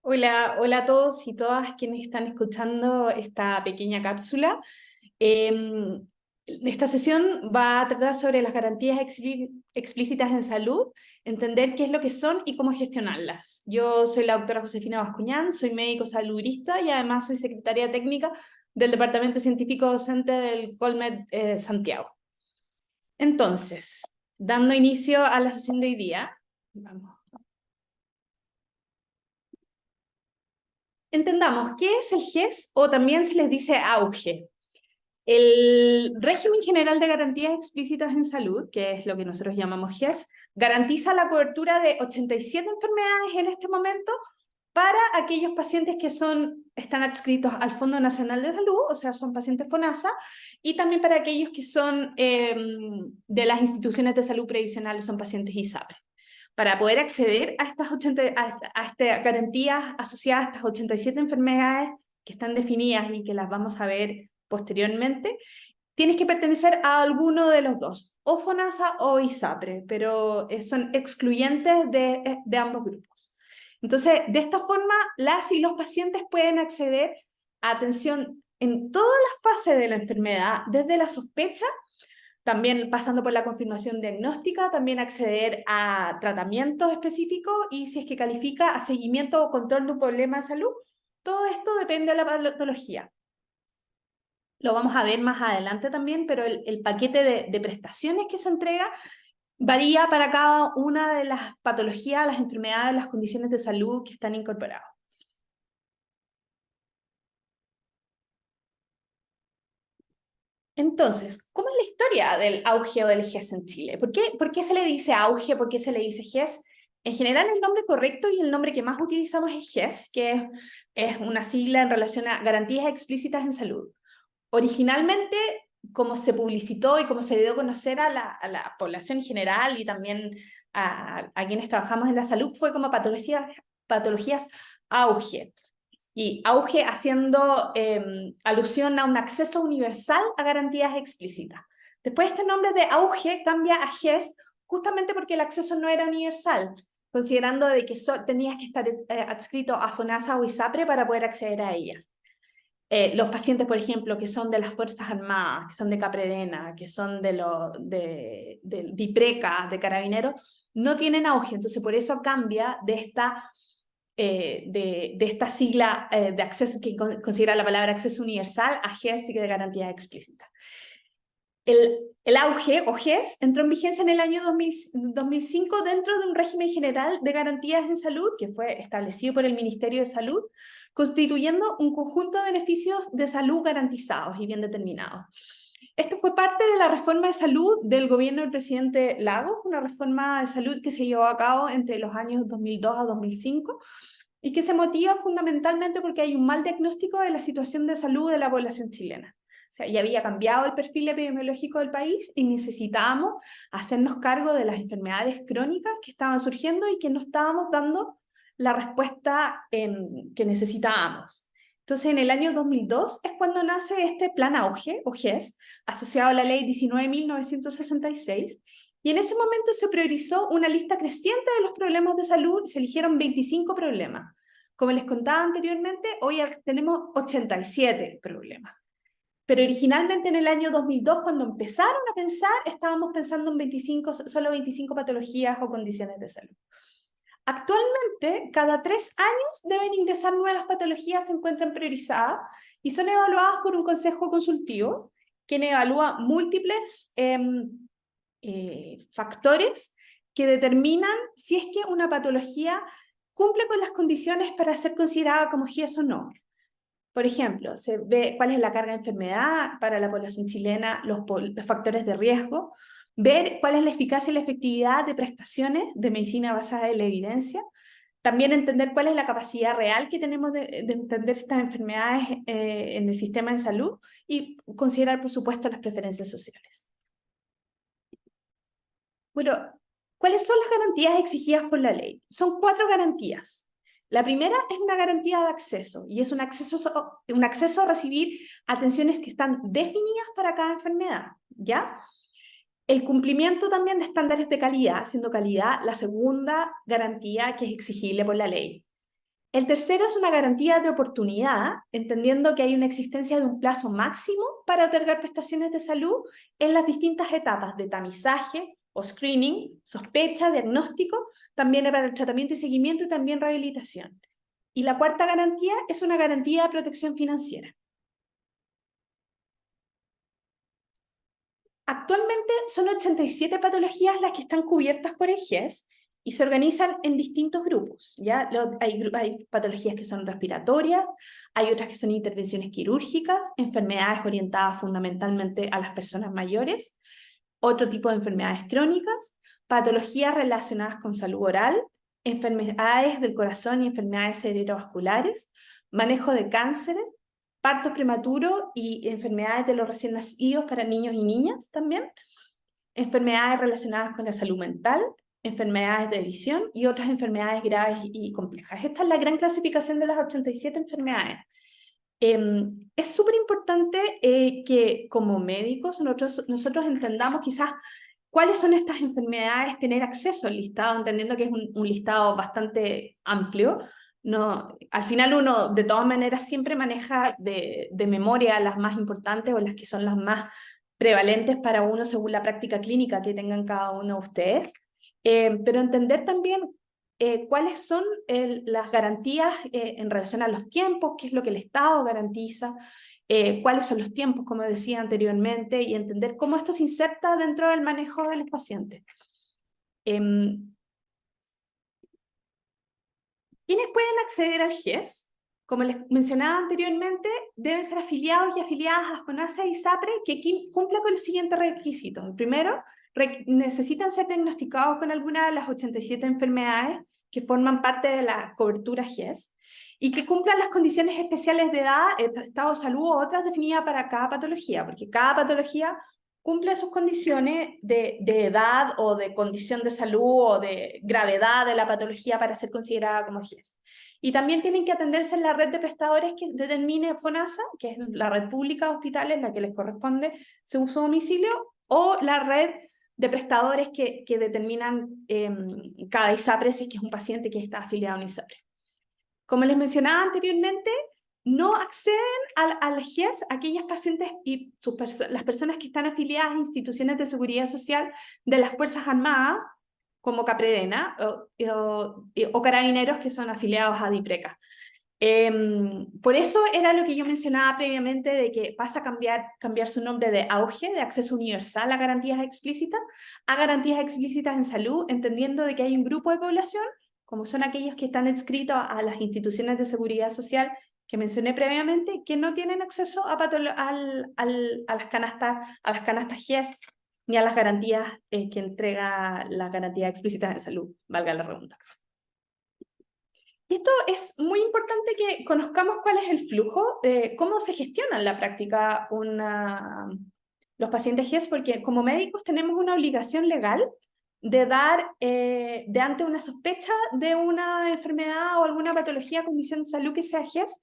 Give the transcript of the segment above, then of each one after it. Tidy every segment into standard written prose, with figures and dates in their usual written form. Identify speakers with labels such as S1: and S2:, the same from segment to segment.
S1: Hola, hola a todos y todas quienes están escuchando esta pequeña cápsula. Esta sesión va a tratar sobre las garantías explícitas en salud, entender qué es lo que son y cómo gestionarlas. Yo soy la doctora Josefina Bascuñán, soy médico saludista y además soy secretaria técnica del Departamento Científico Docente del Colmed Santiago. Entonces, dando inicio a la sesión de hoy día, vamos. Entendamos, ¿qué es el GES o también se les dice auge? El régimen general de garantías explícitas en salud, que es lo que nosotros llamamos GES, garantiza la cobertura de 87 enfermedades en este momento para aquellos pacientes que están adscritos al Fondo Nacional de Salud, o sea, son pacientes FONASA, y también para aquellos que son de las instituciones de salud previsionales, son pacientes ISAPRE. Para poder acceder a estas garantías asociadas a estas 87 enfermedades que están definidas y que las vamos a ver posteriormente, tienes que pertenecer a alguno de los dos, o FONASA o ISAPRE, pero son excluyentes de ambos grupos. Entonces, de esta forma, las y los pacientes pueden acceder a atención en todas las fases de la enfermedad, desde la sospecha, también pasando por la confirmación diagnóstica, también acceder a tratamientos específicos y si es que califica a seguimiento o control de un problema de salud. Todo esto depende de la patología. Lo vamos a ver más adelante también, pero el paquete de prestaciones que se entrega varía para cada una de las patologías, las enfermedades, las condiciones de salud que están incorporadas. Entonces, ¿cómo es la historia del auge o del GES en Chile? ¿Por qué se le dice auge? ¿Por qué se le dice GES? En general, el nombre correcto y el nombre que más utilizamos es GES, que es una sigla en relación a garantías explícitas en salud. Originalmente, como se publicitó y como se dio a conocer a la población en general y también a quienes trabajamos en la salud, fue como patologías auge. Y auge haciendo alusión a un acceso universal a garantías explícitas. Después este nombre de auge cambia a GES justamente porque el acceso no era universal, considerando de que tenías que estar adscrito a FONASA o ISAPRE para poder acceder a ellas. Los pacientes, por ejemplo, que son de las Fuerzas Armadas, que son de Capredena, que son de DIPRECA, de Carabineros, no tienen auge. Entonces, por eso cambia de esta sigla de acceso que considera la palabra acceso universal a GES de garantía explícita. El auge o GES entró en vigencia en el año 2005 dentro de un régimen general de garantías en salud que fue establecido por el Ministerio de Salud, constituyendo un conjunto de beneficios de salud garantizados y bien determinados. Esto fue parte de la reforma de salud del gobierno del presidente Lagos, una reforma de salud que se llevó a cabo entre los años 2002 a 2005 y que se motiva fundamentalmente porque hay un mal diagnóstico de la situación de salud de la población chilena. O sea, ya había cambiado el perfil epidemiológico del país y necesitábamos hacernos cargo de las enfermedades crónicas que estaban surgiendo y que no estábamos dando la respuesta que necesitábamos. Entonces, en el año 2002 es cuando nace este Plan Auge, o GES, asociado a la Ley 19.966, y en ese momento se priorizó una lista creciente de los problemas de salud y se eligieron 25 problemas. Como les contaba anteriormente, hoy tenemos 87 problemas. Pero originalmente en el año 2002, cuando empezaron a pensar, estábamos pensando en solo 25 patologías o condiciones de salud. Actualmente, cada 3 años deben ingresar nuevas patologías, se encuentran priorizadas y son evaluadas por un consejo consultivo, quien evalúa múltiples factores que determinan si es que una patología cumple con las condiciones para ser considerada como GES o no. Por ejemplo, se ve cuál es la carga de enfermedad para la población chilena, los factores de riesgo, ver cuál es la eficacia y la efectividad de prestaciones de medicina basada en la evidencia, también entender cuál es la capacidad real que tenemos de entender estas enfermedades en el sistema de salud y considerar, por supuesto, las preferencias sociales. Bueno, ¿cuáles son las garantías exigidas por la ley? Son 4 garantías. La primera es una garantía de acceso, y es un acceso a recibir atenciones que están definidas para cada enfermedad, ¿ya? El cumplimiento también de estándares de calidad, siendo calidad la segunda garantía que es exigible por la ley. El tercero es una garantía de oportunidad, entendiendo que hay una existencia de un plazo máximo para otorgar prestaciones de salud en las distintas etapas de tamizaje o screening, sospecha, diagnóstico, también para el tratamiento y seguimiento y también rehabilitación. Y la cuarta garantía es una garantía de protección financiera. Actualmente son 87 patologías las que están cubiertas por el GES y se organizan en distintos grupos. ¿Ya? Hay patologías que son respiratorias, hay otras que son intervenciones quirúrgicas, enfermedades orientadas fundamentalmente a las personas mayores, otro tipo de enfermedades crónicas, patologías relacionadas con salud oral, enfermedades del corazón y enfermedades cerebrovasculares, manejo de cánceres, parto prematuro y enfermedades de los recién nacidos para niños y niñas también, enfermedades relacionadas con la salud mental, enfermedades de visión y otras enfermedades graves y complejas. Esta es la gran clasificación de las 87 enfermedades. Es súper importante que como médicos nosotros entendamos quizás cuáles son estas enfermedades, tener acceso al listado, entendiendo que es un listado bastante amplio. No, al final uno de todas maneras siempre maneja de memoria las más importantes o las que son las más prevalentes para uno según la práctica clínica que tengan cada uno de ustedes, pero entender también cuáles son las garantías en relación a los tiempos, qué es lo que el Estado garantiza, cuáles son los tiempos, como decía anteriormente, y entender cómo esto se inserta dentro del manejo de los pacientes. ¿Quiénes pueden acceder al GES? Como les mencionaba anteriormente, deben ser afiliados y afiliadas a FONASA y SAPRE que cumplan con los siguientes requisitos. El primero, necesitan ser diagnosticados con alguna de las 87 enfermedades que forman parte de la cobertura GES y que cumplan las condiciones especiales de edad, estado de salud u otras definidas para cada patología, porque cada patología cumple sus condiciones de edad o de condición de salud o de gravedad de la patología para ser considerada como GES. Y también tienen que atenderse en la red de prestadores que determine FONASA, que es la red pública de hospitales, la que les corresponde según su domicilio, o la red de prestadores que determinan cada ISAPRE, si es que es un paciente que está afiliado a un ISAPRE. Como les mencionaba anteriormente, no acceden al GES aquellas pacientes y las personas que están afiliadas a instituciones de seguridad social de las Fuerzas Armadas, como Capredena, o carabineros que son afiliados a DIPRECA. Por eso era lo que yo mencionaba previamente de que pasa a cambiar su nombre de AUGE, de acceso universal a garantías explícitas, a garantías explícitas en salud, entendiendo de que hay un grupo de población, como son aquellos que están adscritos a las instituciones de seguridad social que mencioné previamente, que no tienen acceso a las canastas GES ni a las garantías que entrega las garantías explícitas en salud, valga la redundancia. Y esto es muy importante que conozcamos cuál es el flujo, cómo se gestiona en la práctica los pacientes GES, porque como médicos tenemos una obligación legal de dar, de ante una sospecha de una enfermedad o alguna patología, condición de salud que sea GES,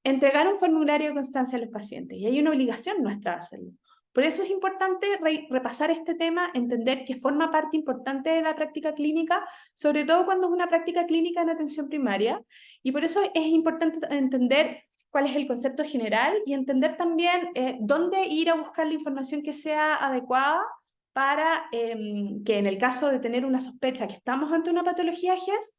S1: entregar un formulario de constancia a los pacientes. Y hay una obligación nuestra de hacerlo. Por eso es importante repasar este tema, entender que forma parte importante de la práctica clínica, sobre todo cuando es una práctica clínica en atención primaria, y por eso es importante entender cuál es el concepto general y entender también dónde ir a buscar la información que sea adecuada para que en el caso de tener una sospecha que estamos ante una patología GES,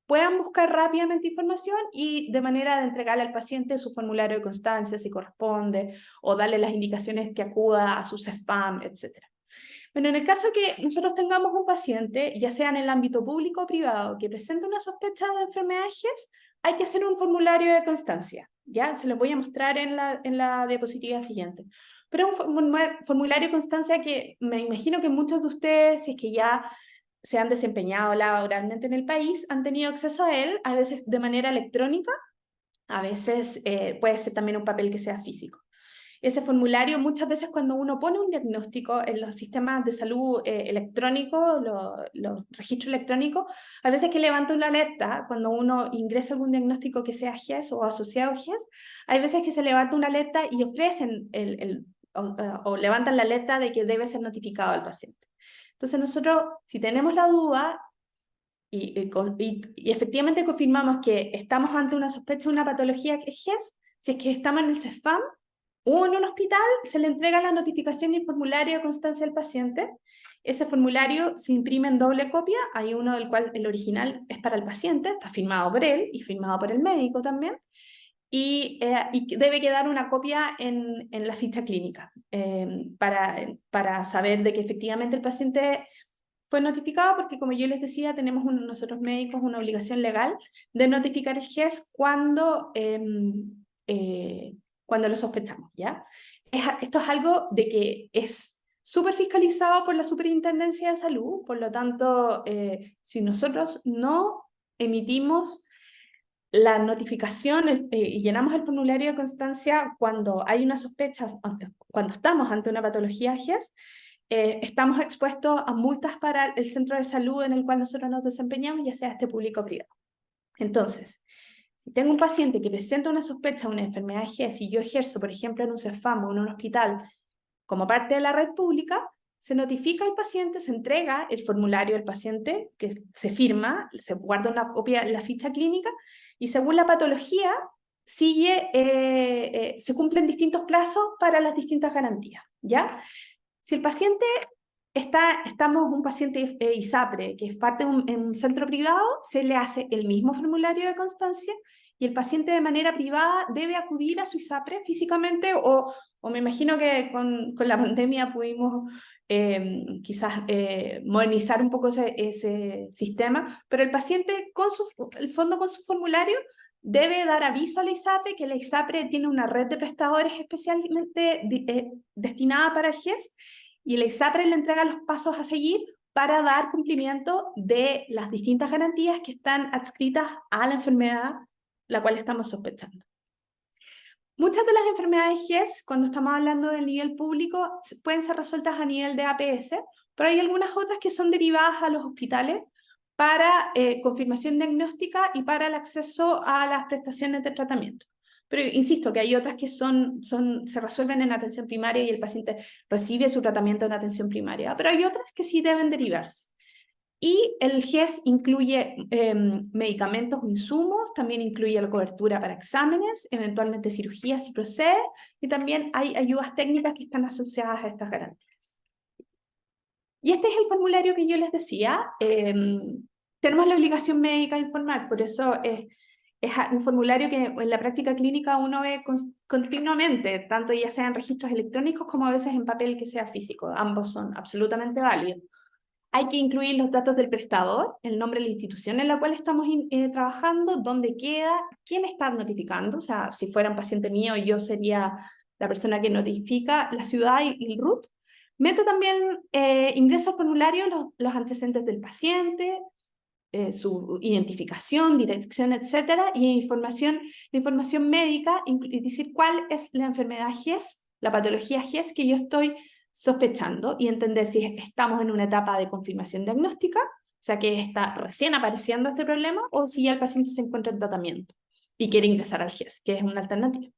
S1: puedan buscar rápidamente información y de manera de entregarle al paciente su formulario de constancia si corresponde, o darle las indicaciones que acuda a su CESFAM, etc. Bueno, en el caso que nosotros tengamos un paciente, ya sea en el ámbito público o privado, que presente una sospecha de enfermedad GES, hay que hacer un formulario de constancia. Ya se los voy a mostrar en la diapositiva siguiente. Pero es un formulario de constancia que me imagino que muchos de ustedes, si es que ya se han desempeñado laboralmente en el país, han tenido acceso a él, a veces de manera electrónica, a veces puede ser también un papel que sea físico. Ese formulario, muchas veces cuando uno pone un diagnóstico en los sistemas de salud electrónicos, los registros electrónicos, a veces que levanta una alerta cuando uno ingresa algún diagnóstico que sea GES o asociado a GES, hay veces que se levanta una alerta y ofrecen o levantan la alerta de que debe ser notificado al paciente. Entonces nosotros, si tenemos la duda, Y efectivamente confirmamos que estamos ante una sospecha de una patología que es GES. Si es que estamos en el CEFAM o en un hospital, se le entrega la notificación y el formulario de constancia al paciente. Ese formulario se imprime en doble copia. Hay uno del cual el original es para el paciente, está firmado por él y firmado por el médico también. Y debe quedar una copia en la ficha clínica para saber de que efectivamente el paciente fue notificado, porque como yo les decía, tenemos nosotros médicos una obligación legal de notificar el GES cuando lo sospechamos, ¿ya? Esto es algo de que es súper fiscalizado por la Superintendencia de Salud, por lo tanto, si nosotros no emitimos la notificación y llenamos el formulario de constancia cuando hay una sospecha, cuando estamos ante una patología GES, estamos expuestos a multas para el centro de salud en el cual nosotros nos desempeñamos, ya sea este público o privado. Entonces, si tengo un paciente que presenta una sospecha de una enfermedad GES y yo ejerzo, por ejemplo, en un CEFAM o en un hospital como parte de la red pública, se notifica al paciente, se entrega el formulario al paciente, que se firma, se guarda una copia en la ficha clínica, y según la patología, se cumplen distintos plazos para las distintas garantías, ¿ya? Si el paciente estamos un paciente ISAPRE, que es parte de un centro privado, se le hace el mismo formulario de constancia y el paciente de manera privada debe acudir a su ISAPRE físicamente o me imagino que con la pandemia pudimos quizás modernizar un poco ese sistema, pero el paciente con el fondo con su formulario debe dar aviso a la ISAPRE que la ISAPRE tiene una red de prestadores especialmente destinada para el GES y la ISAPRE le entrega los pasos a seguir para dar cumplimiento de las distintas garantías que están adscritas a la enfermedad la cual estamos sospechando. Muchas de las enfermedades GES, cuando estamos hablando del nivel público, pueden ser resueltas a nivel de APS, pero hay algunas otras que son derivadas a los hospitales para confirmación diagnóstica y para el acceso a las prestaciones de tratamiento. Pero insisto que hay otras que se resuelven en atención primaria y el paciente recibe su tratamiento en atención primaria, pero hay otras que sí deben derivarse. Y el GES incluye medicamentos o insumos, también incluye la cobertura para exámenes, eventualmente cirugías si procede, y también hay ayudas técnicas que están asociadas a estas garantías. Y este es el formulario que yo les decía. Tenemos la obligación médica de informar, por eso es un formulario que en la práctica clínica uno ve continuamente, tanto ya sea en registros electrónicos como a veces en papel que sea físico. Ambos son absolutamente válidos. Hay que incluir los datos del prestador, el nombre de la institución en la cual estamos trabajando, dónde queda, quién está notificando, o sea, si fuera un paciente mío, yo sería la persona que notifica, la ciudad y el RUT. Meto también, ingreso al formulario los antecedentes del paciente, su identificación, dirección, etcétera, y la información médica, es decir, cuál es la enfermedad GES, la patología GES que yo estoy sospechando y entender si estamos en una etapa de confirmación diagnóstica, o sea que está recién apareciendo este problema, o si ya el paciente se encuentra en tratamiento y quiere ingresar al GES, que es una alternativa.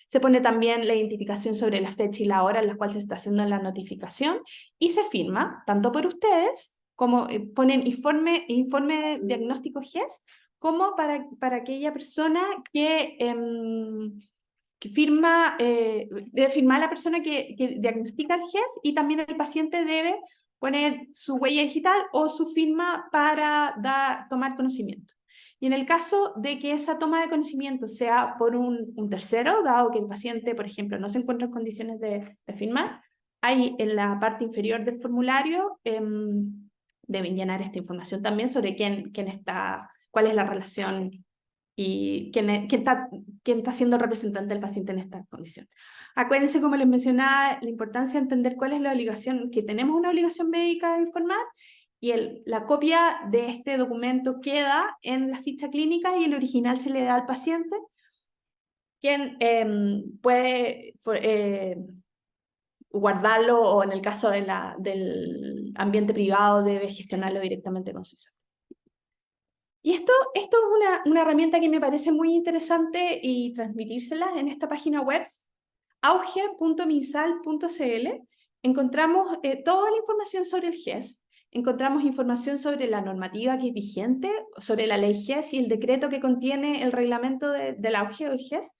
S1: Se pone también la identificación sobre la fecha y la hora en la cual se está haciendo la notificación y se firma tanto por ustedes como ponen informe diagnóstico GES, como para aquella persona que firma, debe firmar la persona que diagnostica el GES, y también el paciente debe poner su huella digital o su firma para tomar conocimiento. Y en el caso de que esa toma de conocimiento sea por un tercero, dado que el paciente, por ejemplo, no se encuentra en condiciones de firmar, hay en la parte inferior del formulario deben llenar esta información también sobre quién está, cuál es la relación y quién está siendo representante del paciente en esta condición. Acuérdense, como les mencionaba, la importancia de entender cuál es la obligación, que tenemos una obligación médica de informar, y la copia de este documento queda en la ficha clínica y el original se le da al paciente, quien puede guardarlo, o en el caso del ambiente privado debe gestionarlo directamente con su ISAPRE. Y esto es una herramienta que me parece muy interesante y transmitírsela en esta página web, auge.minsal.cl. Encontramos toda la información sobre el GES, encontramos información sobre la normativa que es vigente, sobre la ley GES y el decreto que contiene el reglamento del auge del GES.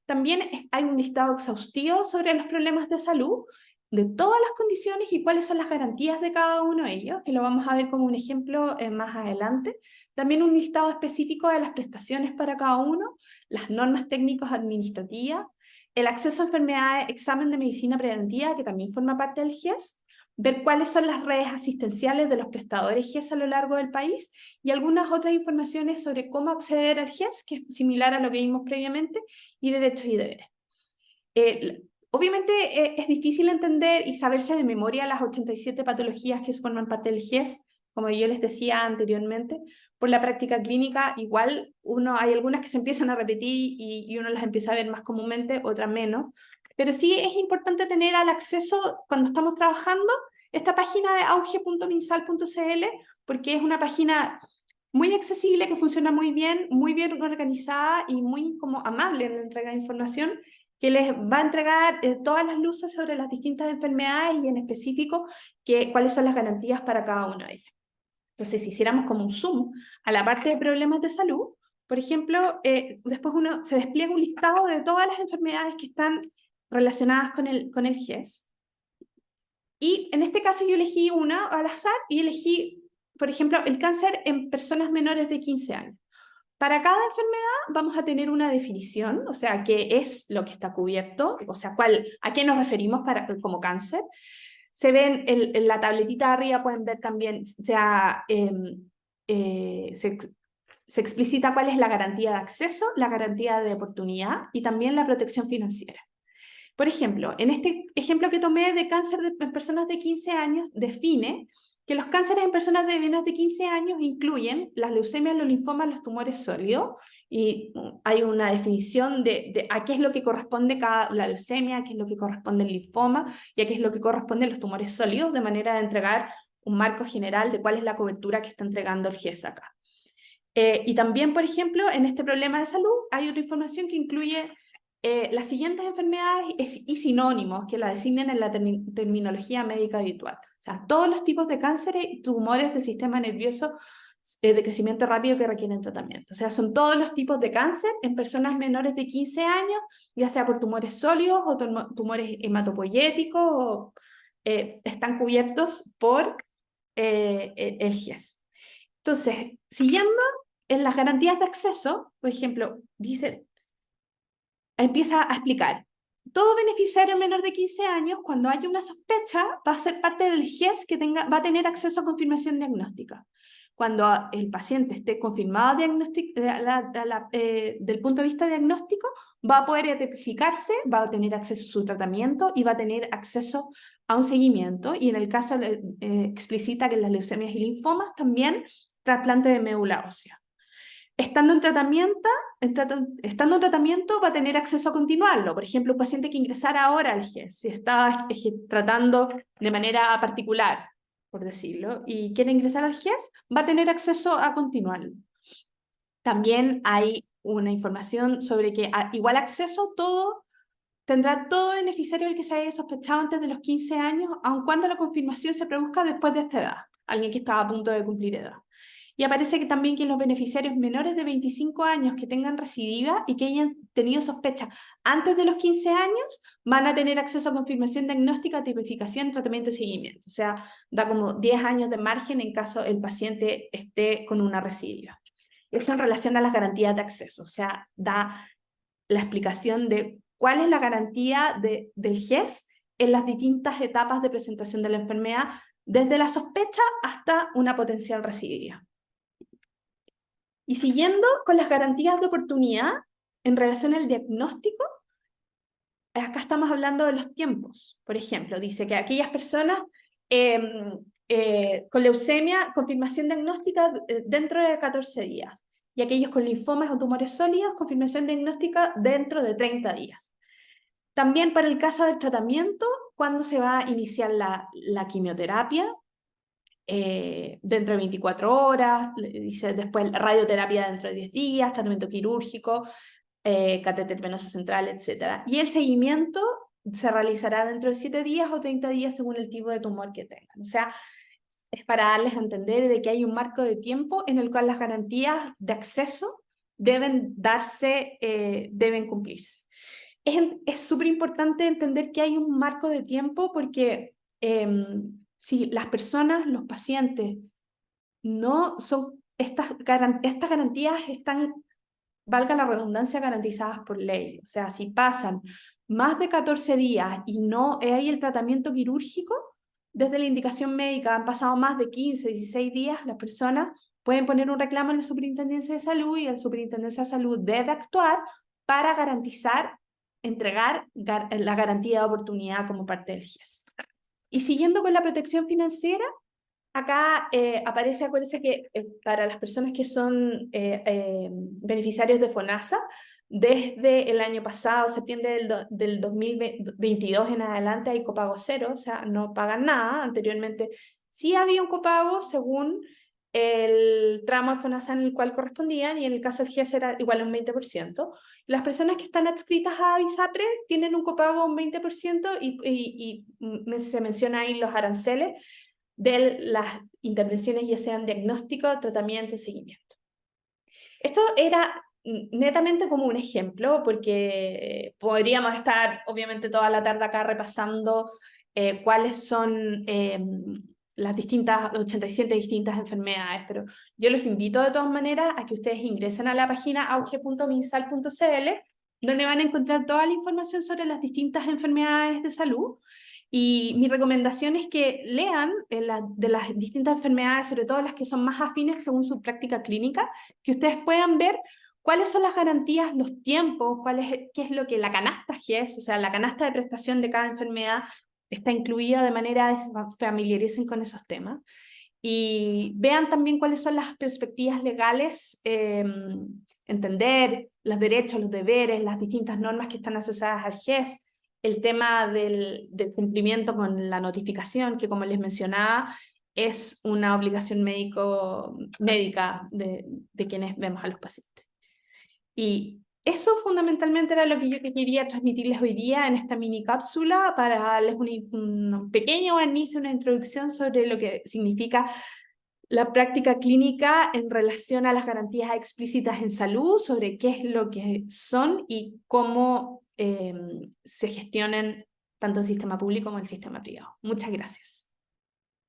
S1: También hay un listado exhaustivo sobre los problemas de salud, de todas las condiciones y cuáles son las garantías de cada uno de ellos, que lo vamos a ver como un ejemplo más adelante. También un listado específico de las prestaciones para cada uno, las normas técnicas administrativas, el acceso a enfermedades, examen de medicina preventiva, que también forma parte del GES, ver cuáles son las redes asistenciales de los prestadores GES a lo largo del país y algunas otras informaciones sobre cómo acceder al GES, que es similar a lo que vimos previamente, y derechos y deberes. Obviamente es difícil entender y saberse de memoria las 87 patologías que forman parte del GES, como yo les decía anteriormente. Por la práctica clínica, igual hay algunas que se empiezan a repetir y uno las empieza a ver más comúnmente, otras menos. Pero sí es importante tener al acceso, cuando estamos trabajando, esta página de auge.minsal.cl, porque es una página muy accesible, que funciona muy bien organizada y muy como amable en la entrega de información, que les va a entregar todas las luces sobre las distintas enfermedades y en específico cuáles son las garantías para cada una de ellas. Entonces, si hiciéramos como un zoom a la parte de problemas de salud, por ejemplo, después se despliega un listado de todas las enfermedades que están relacionadas con el GES. Y en este caso yo elegí una al azar y elegí, por ejemplo, el cáncer en personas menores de 15 años. Para cada enfermedad vamos a tener una definición, o sea, qué es lo que está cubierto, o sea, a qué nos referimos como cáncer. Se ven en la tabletita de arriba, pueden ver también, se explicita cuál es la garantía de acceso, la garantía de oportunidad y también la protección financiera. Por ejemplo, en este ejemplo que tomé de cáncer en personas de 15 años, define que los cánceres en personas de menos de 15 años incluyen las leucemias, los linfomas, los tumores sólidos, y hay una definición de a qué es lo que corresponde la leucemia, a qué es lo que corresponde el linfoma, y a qué es lo que corresponde los tumores sólidos, de manera de entregar un marco general de cuál es la cobertura que está entregando el GES acá. Y también, por ejemplo, en este problema de salud hay otra información que incluye las siguientes enfermedades y sinónimos que la designen en la terminología médica habitual. O sea, todos los tipos de cánceres y tumores del sistema nervioso de crecimiento rápido que requieren tratamiento. O sea, son todos los tipos de cáncer en personas menores de 15 años, ya sea por tumores sólidos o tumores hematopoyéticos, o, están cubiertos por el GES. Entonces, siguiendo en las garantías de acceso, por ejemplo, empieza a explicar, todo beneficiario menor de 15 años, cuando haya una sospecha, va a ser parte del GES que va a tener acceso a confirmación diagnóstica. Cuando el paciente esté confirmado del punto de vista diagnóstico, va a poder identificarse, va a tener acceso a su tratamiento y va a tener acceso a un seguimiento. Y en el caso explicita que en las leucemias y linfomas también trasplante de médula ósea. Estando en tratamiento va a tener acceso a continuarlo. Por ejemplo, un paciente que ingresara ahora al GES, si está tratando de manera particular, por decirlo, y quiere ingresar al GES, va a tener acceso a continuarlo. También hay una información sobre que igual acceso tendrá todo beneficiario el que se haya sospechado antes de los 15 años, aun cuando la confirmación se produzca después de esta edad, alguien que estaba a punto de cumplir edad. Y aparece que también que los beneficiarios menores de 25 años que tengan recidiva y que hayan tenido sospecha antes de los 15 años van a tener acceso a confirmación diagnóstica, tipificación, tratamiento y seguimiento. O sea, da como 10 años de margen en caso el paciente esté con una recidiva. Eso en relación a las garantías de acceso. O sea, da la explicación de cuál es la garantía del GES en las distintas etapas de presentación de la enfermedad, desde la sospecha hasta una potencial recidiva. Y siguiendo con las garantías de oportunidad en relación al diagnóstico, acá estamos hablando de los tiempos. Por ejemplo, dice que aquellas personas con leucemia, confirmación diagnóstica dentro de 14 días. Y aquellos con linfomas o tumores sólidos, confirmación diagnóstica dentro de 30 días. También para el caso del tratamiento, cuando se va a iniciar la quimioterapia, dentro de 24 horas, dice después radioterapia dentro de 10 días, tratamiento quirúrgico, catéter venoso central, etc. Y el seguimiento se realizará dentro de 7 días o 30 días según el tipo de tumor que tengan. O sea, es para darles a entender de que hay un marco de tiempo en el cual las garantías de acceso deben darse, deben cumplirse. Es súper importante entender que hay un marco de tiempo porque si las personas, los pacientes, no son, estas garantías están, valga la redundancia, garantizadas por ley. O sea, si pasan más de 14 días y no hay el tratamiento quirúrgico, desde la indicación médica han pasado más de 15, 16 días, las personas pueden poner un reclamo en la Superintendencia de Salud y la Superintendencia de Salud debe actuar para garantizar, entregar la garantía de oportunidad como parte del GES. Y siguiendo con la protección financiera, acá aparece, acuérdense que para las personas que son beneficiarios de FONASA, desde el año pasado, septiembre del 2022 en adelante, hay copago cero, o sea, no pagan nada. Anteriormente sí había un copago según el tramo de FONASA en el cual correspondían, y en el caso del GES era igual a un 20%. Las personas que están adscritas a ISAPRE tienen un copago un 20% y se menciona ahí los aranceles de las intervenciones, ya sean diagnóstico, tratamiento y seguimiento. Esto era netamente como un ejemplo, porque podríamos estar obviamente toda la tarde acá repasando cuáles son las 87 distintas enfermedades, pero yo los invito de todas maneras a que ustedes ingresen a la página auge.minsal.cl, donde van a encontrar toda la información sobre las distintas enfermedades de salud. Y mi recomendación es que lean de las distintas enfermedades, sobre todo las que son más afines según su práctica clínica, que ustedes puedan ver cuáles son las garantías, los tiempos, qué es lo que la canasta GES, o sea, la canasta de prestación de cada enfermedad está incluida, de manera de familiaricen con esos temas. Y vean también cuáles son las perspectivas legales, entender los derechos, los deberes, las distintas normas que están asociadas al GES, el tema del cumplimiento con la notificación, que como les mencionaba, es una obligación médica de quienes vemos a los pacientes. Y eso fundamentalmente era lo que yo quería transmitirles hoy día en esta mini cápsula, para darles un pequeño inicio, una introducción sobre lo que significa la práctica clínica en relación a las garantías explícitas en salud, sobre qué es lo que son y cómo se gestionen tanto el sistema público como el sistema privado. Muchas gracias.